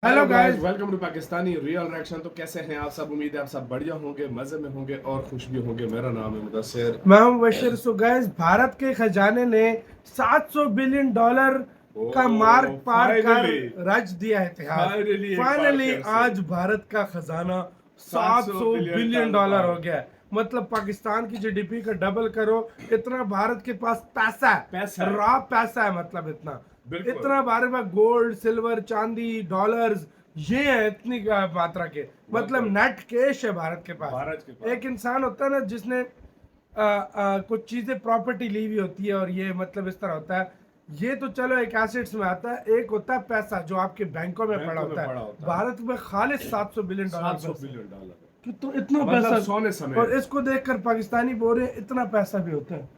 Hello guys. Welcome to Pakistani real reaction. तो कैसे हैं आप सब? उम्मीद है आप सब बढ़िया होंगे, मजे में होंगे और खुश भी होंगे। मेरा नाम है मुदस्सिर। मैं हूं बशीर। सो गाइस, भारत के खजाने ने 700 बिलियन डॉलर का मार्क ओ पार कर फाइनली रच दिया इतिहास। फाइनली एक बार फाइनली फिर से आज भारत का खजाना 700 700 बिलियन बिलियन डॉलर डॉलर पार। हो गया है। मतलब पाकिस्तान की जीडीपी का डबल करो, इतना भारत के पास पैसा है। पैसा है। रॉ पैसा है, मतलब इतना बिल्कुल। इतना भारत में गोल्ड, सिल्वर, चांदी, डॉलर्स ये है इतनी मात्रा के। मतलब बिल्कुल। नेट कैश है भारत के पास। भारत के पास एक इंसान होता है ना जिसने कुछ चीजें प्रॉपर्टी ली हुई होती है, और ये मतलब इस तरह होता है। ये तो चलो एक एसेट्स में आता है, एक होता है पैसा जो आपके बैंकों में पड़ा होता है। भारत में खालिस 700 बिलियन डॉलर 700 बिलियन डॉलर कि तो इतना मतलब पैसा सोने समय। और इसको देखकर पाकिस्तानी बोल रहे हैं इतना पैसा भी होता है।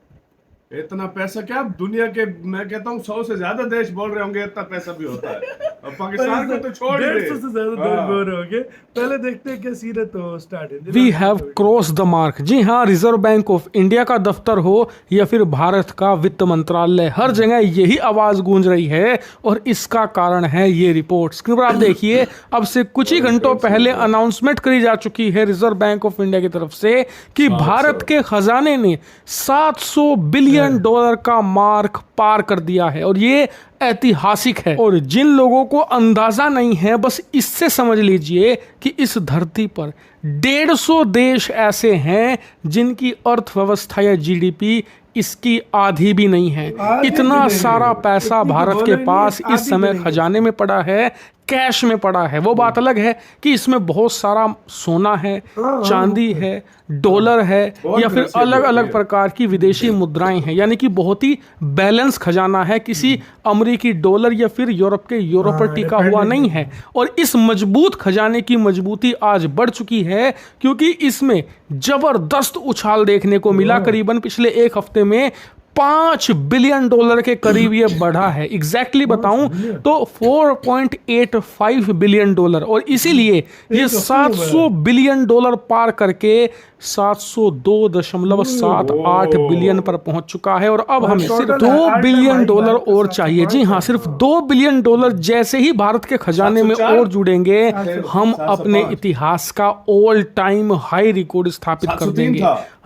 इतना पैसा क्या, दुनिया के मैं कहता हूँ 100 से ज्यादा देश बोल रहे होंगे इतना पैसा भी होता है। अब पाकिस्तान को तो छोड़ ही दे। 150 से ज्यादा देश बोल रहे होंगे। पहले देखते हैं क्या सीरत हो स्टार्ट है। We have cross the mark. जी हाँ, रिजर्व बैंक ऑफ इंडिया का दफ्तर हो या फिर भारत का वित्त मंत्रालय, हर जगह यही आवाज गूंज रही है और इसका कारण है ये रिपोर्ट। स्क्रीन पर आप देखिए, अब से कुछ ही घंटों पहले अनाउंसमेंट करी जा चुकी है रिजर्व बैंक ऑफ इंडिया की तरफ से कि भारत के खजाने ने 700 बिलियन डॉलर का मार्क पार कर दिया है और ये ऐतिहासिक है। और जिन लोगों को अंदाजा नहीं है, बस इससे समझ लीजिए कि इस धरती पर 150 देश ऐसे हैं जिनकी अर्थव्यवस्था या जीडीपी इसकी आधी भी नहीं है। इतना सारा पैसा भारत के पास इस समय खजाने में पड़ा है, कैश में पड़ा है। वो बात अलग है कि इसमें बहुत सारा सोना है, चांदी है, डॉलर है या फिर अलग अलग प्रकार की विदेशी मुद्राएं हैं, यानी कि बहुत ही बैलेंस खजाना है। किसी अमेरिकी डॉलर या फिर यूरोप के यूरो पर टिका हुआ नहीं है। और इस मजबूत खजाने की मजबूती आज बढ़ चुकी है क्योंकि इसमें जबरदस्त उछाल देखने को मिला। करीबन पिछले एक हफ्ते में 5 बिलियन डॉलर के करीब ये बढ़ा है। एग्जैक्टली बताऊं तो 4.85 बिलियन डॉलर, और इसीलिए ये 700 बिलियन डॉलर पार करके 702.78 बिलियन पर पहुंच चुका है। और अब हमें सिर्फ 2 बिलियन डॉलर और चाहिए। जी हाँ, सिर्फ 2 बिलियन डॉलर जैसे ही भारत के खजाने में और जुड़ेंगे, हम अपने इतिहास का ऑल टाइम हाई रिकॉर्ड स्थापित कर देंगे।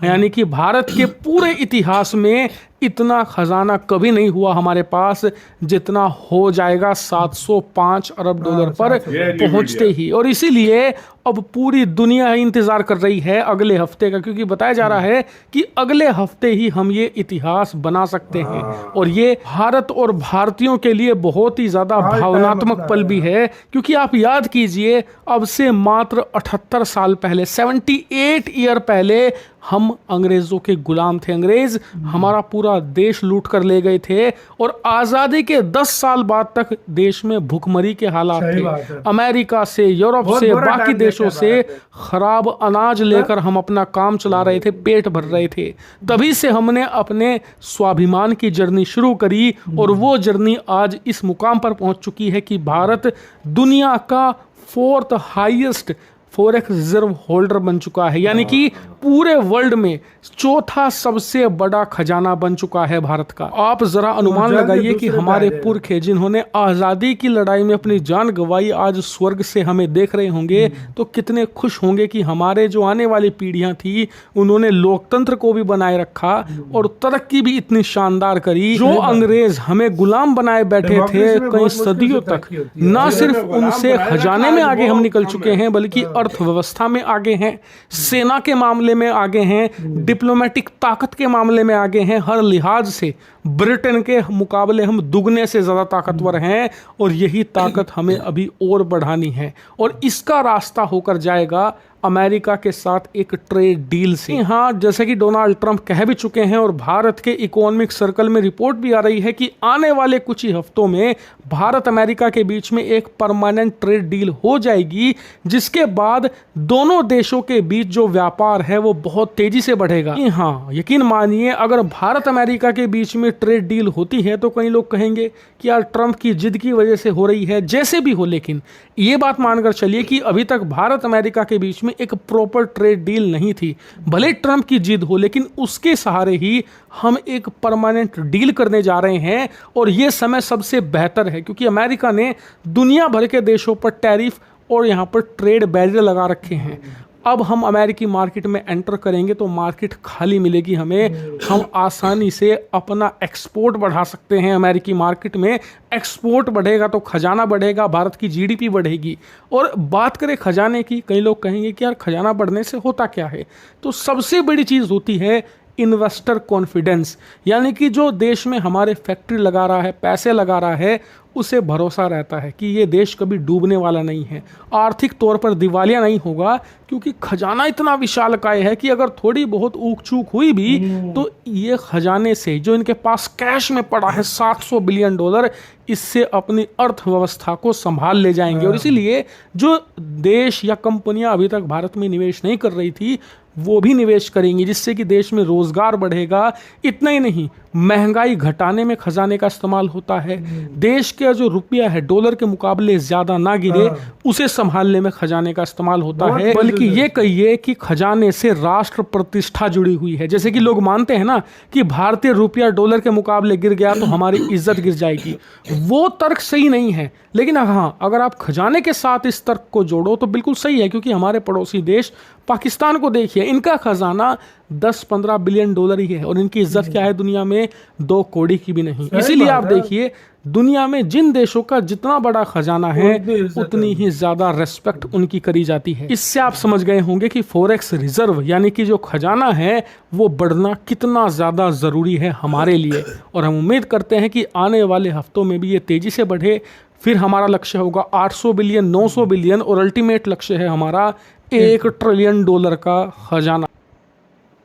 यानी कि भारत के पूरे इतिहास में इतना खजाना कभी नहीं हुआ हमारे पास जितना हो जाएगा 705 अरब डॉलर पर पहुंचते ही। और इसीलिए अब पूरी दुनिया इंतजार कर रही है अगले हफ्ते का, क्योंकि बताया जा रहा है कि अगले हफ्ते ही हम ये इतिहास बना सकते हैं। और ये भारत और भारतीयों के लिए बहुत ही ज्यादा भावनात्मक पल भी है, क्योंकि आप याद कीजिए, अब से मात्र 78 साल पहले, 78 ईयर पहले हम अंग्रेजों के गुलाम थे। अंग्रेज हमारा पूरा देश लूट कर ले गए थे और आजादी के 10 साल बाद तक देश में भूखमरी के हालात थे। अमेरिका से, यूरोप से, बाकी देशों से खराब अनाज लेकर हम अपना काम चला रहे थे, पेट भर रहे थे। तभी से हमने अपने स्वाभिमान की जर्नी शुरू करी और वो जर्नी आज इस मुकाम पर पहुंच चुकी है कि भारत दुनिया का 4th highest forex reserve holder बन चुका है। यानी कि पूरे वर्ल्ड में 4था सबसे बड़ा खजाना बन चुका है भारत का। आप जरा अनुमान लगाइए कि हमारे पुरखे जिन्होंने आजादी की लड़ाई में अपनी जान गंवाई आज स्वर्ग से हमें देख रहे होंगे तो कितने खुश होंगे कि हमारे जो आने वाली पीढ़ियां थी उन्होंने लोकतंत्र को भी बनाए रखा और तरक्की भी इतनी शानदार करी। जो अंग्रेज हमें गुलाम बनाए बैठे थे कई सदियों तक, ना सिर्फ उनसे खजाने में आगे हम निकल चुके हैं बल्कि अर्थव्यवस्था में आगे हैं, सेना के मामले में आगे हैं, डिप्लोमेटिक ताकत के मामले में आगे हैं। हर लिहाज से ब्रिटेन के मुकाबले हम दुगने से ज्यादा ताकतवर हैं और यही ताकत हमें अभी और बढ़ानी है। और इसका रास्ता होकर जाएगा अमेरिका के साथ एक ट्रेड डील से। हाँ, जैसे कि डोनाल्ड ट्रंप कह भी चुके हैं और भारत के इकोनॉमिक सर्कल में रिपोर्ट भी आ रही है कि आने वाले कुछ ही हफ्तों में भारत अमेरिका के बीच में एक परमानेंट ट्रेड डील हो जाएगी, जिसके बाद दोनों देशों के बीच जो व्यापार है वो बहुत तेजी से बढ़ेगा। हाँ, यकीन मानिए, अगर भारत अमेरिका के बीच में ट्रेड डील होती है तो कई लोग कहेंगे कि यार ट्रंप की जिद की वजह से हो रही है, जैसे भी हो, लेकिन ये बात मानकर चलिए कि अभी तक भारत अमेरिका के बीच में एक प्रॉपर ट्रेड डील नहीं थी। भले ट्रंप की जिद हो, लेकिन उसके सहारे ही हम एक परमानेंट डील करने जा रहे हैं। और ये समय सबसे बेहतर है क्योंकि अमेरिका ने दुनिया भर के देशों पर टैरिफ और यहाँ पर ट्रेड बैरियर लगा रखे हैं। अब हम अमेरिकी मार्केट में एंटर करेंगे तो मार्केट खाली मिलेगी हमें, हम आसानी से अपना एक्सपोर्ट बढ़ा सकते हैं। अमेरिकी मार्केट में एक्सपोर्ट बढ़ेगा तो खजाना बढ़ेगा, भारत की जीडीपी बढ़ेगी। और बात करें खजाने की, कई लोग कहेंगे कि यार खजाना बढ़ने से होता क्या है, तो सबसे बड़ी चीज़ होती है इन्वेस्टर कॉन्फिडेंस, यानी कि जो देश में हमारे फैक्ट्री लगा रहा है, पैसे लगा रहा है, उसे भरोसा रहता है कि ये देश कभी डूबने वाला नहीं है, आर्थिक तौर पर दिवालिया नहीं होगा, क्योंकि खजाना इतना विशालकाय है कि अगर थोड़ी बहुत ऊक चूक हुई भी तो ये खजाने से जो इनके पास कैश में पड़ा है $700 बिलियन, इससे अपनी अर्थव्यवस्था को संभाल ले जाएंगे। और इसीलिए जो देश या कंपनियां अभी तक भारत में निवेश नहीं कर रही थी वो भी निवेश करेंगी, जिससे कि देश में रोजगार बढ़ेगा। इतना ही नहीं, महंगाई घटाने में खजाने का इस्तेमाल होता है। देश का जो रुपया है डॉलर के मुकाबले ज्यादा ना गिरे, उसे संभालने में खजाने का इस्तेमाल होता है। बल्कि ये कहिए कि खजाने से राष्ट्र प्रतिष्ठा जुड़ी हुई है। जैसे कि लोग मानते हैं ना कि भारतीय रुपया डॉलर के मुकाबले गिर गया तो हमारी इज्जत गिर जाएगी, वो तर्क सही नहीं है। लेकिन हाँ, अगर आप खजाने के साथ इस तर्क को जोड़ो तो बिल्कुल सही है, क्योंकि हमारे पड़ोसी देश पाकिस्तान को देखिए, इनका खजाना $10-15 बिलियन ही है और इनकी इज्जत क्या है दुनिया में, 2 कौड़ी की भी नहीं। इसीलिए आप देखिए दुनिया में जिन देशों का जितना बड़ा खजाना है उतनी ही ज्यादा रेस्पेक्ट उनकी करी जाती है। इससे आप समझ गए होंगे कि फॉरेक्स रिजर्व यानी कि जो खजाना है वो बढ़ना कितना ज्यादा जरूरी है हमारे लिए। और हम उम्मीद करते हैं कि आने वाले हफ्तों में भी ये तेजी से बढ़े। फिर हमारा लक्ष्य होगा 800 बिलियन, 900 बिलियन और अल्टीमेट लक्ष्य है हमारा $1 ट्रिलियन का खजाना।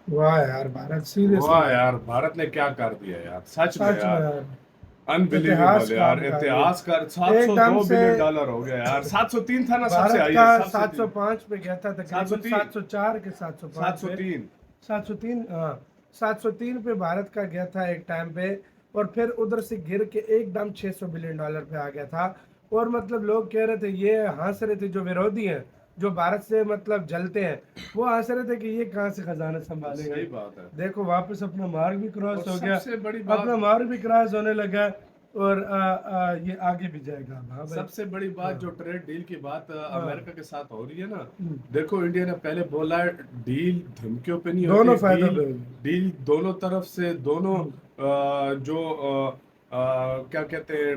वाह यार भारत, सीरियस वाह यार भारत ने क्या कर दिया यार, सच में यार, यार अनबिलीवेबल यार, इतिहास का $702 बिलियन हो गया यार। 703 था ना सबसे हाई, 705 पे गया था, तकरीबन 704 के 705 703 हाँ 703 पे भारत का गया था एक टाइम पे, और फिर उधर से गिर के एकदम $600 बिलियन पे आ गया था। और मतलब लोग कह रहे थे, ये हंस रहे थे, जो विरोधी हैं, जो भारत से मतलब जलते हैं, वो हंस रहे थे कि ये कहां से खजाना संभालेंगे। सही बात है। देखो वापस अपना मार्ग भी क्रॉस हो गया, बड़ी अपना मार्ग भी क्रॉस होने लगा और ये आगे भी जाएगा। हाँ सबसे बड़ी बात जो ट्रेड डील की बात अमेरिका के साथ हो रही है ना, देखो इंडिया ने पहले बोला है डील धमकियों पे नहीं होती, दोनों फायदा डील दोनों तरफ से, दोनों क्या कहते हैं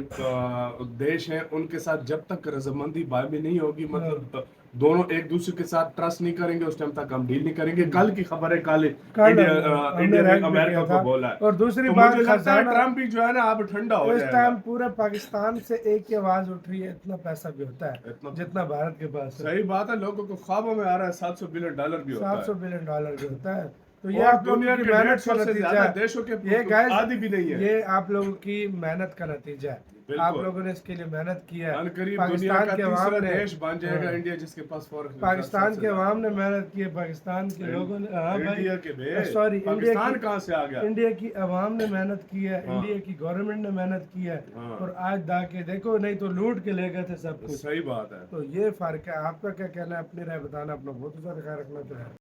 देश हैं उनके साथ जब तक रजामंदी बायमी नहीं होगी, मतलब दोनों एक दूसरे के साथ ट्रस्ट नहीं करेंगे, उस टाइम तक हम डील नहीं करेंगे। कल की खबर है, कल इंडिया ने अमेरिका को बोला है। और दूसरी बात, ट्रम्प भी जो है ना अब ठंडा हो जाएगा। इस टाइम पूरे पाकिस्तान से एक ही आवाज उठ रही है, इतना पैसा भी होता है जितना भारत के पास है। सही बात है, लोगों को ख्वाबों में आ रहा है $700 बिलियन भी होता है, $700 बिलियन भी होता है। तो ये आप लोगों की मेहनत का नतीजा है, देशों के ये आदि भी नहीं है, ये आप लोगों की मेहनत का नतीजा है। आप लोगों ने इसके लिए मेहनत की है। पाकिस्तान के अवाम ने देश बन जाएगा इंडिया, जिसके पास पाकिस्तान के अवाम ने मेहनत की है, पाकिस्तान के लोगों ने, इंडिया के सॉरी पाकिस्तान कहां से आ गया, इंडिया की अवाम ने मेहनत की है, इंडिया की गवर्नमेंट ने मेहनत की है, और आज जाके देखो, नहीं तो लूट के ले गए थे सब कुछ। सही बात है। तो ये फर्क है। आपका क्या कहना है, अपनी राय बताना, अपना बहुत सारा ख्याल रखना चाहिए।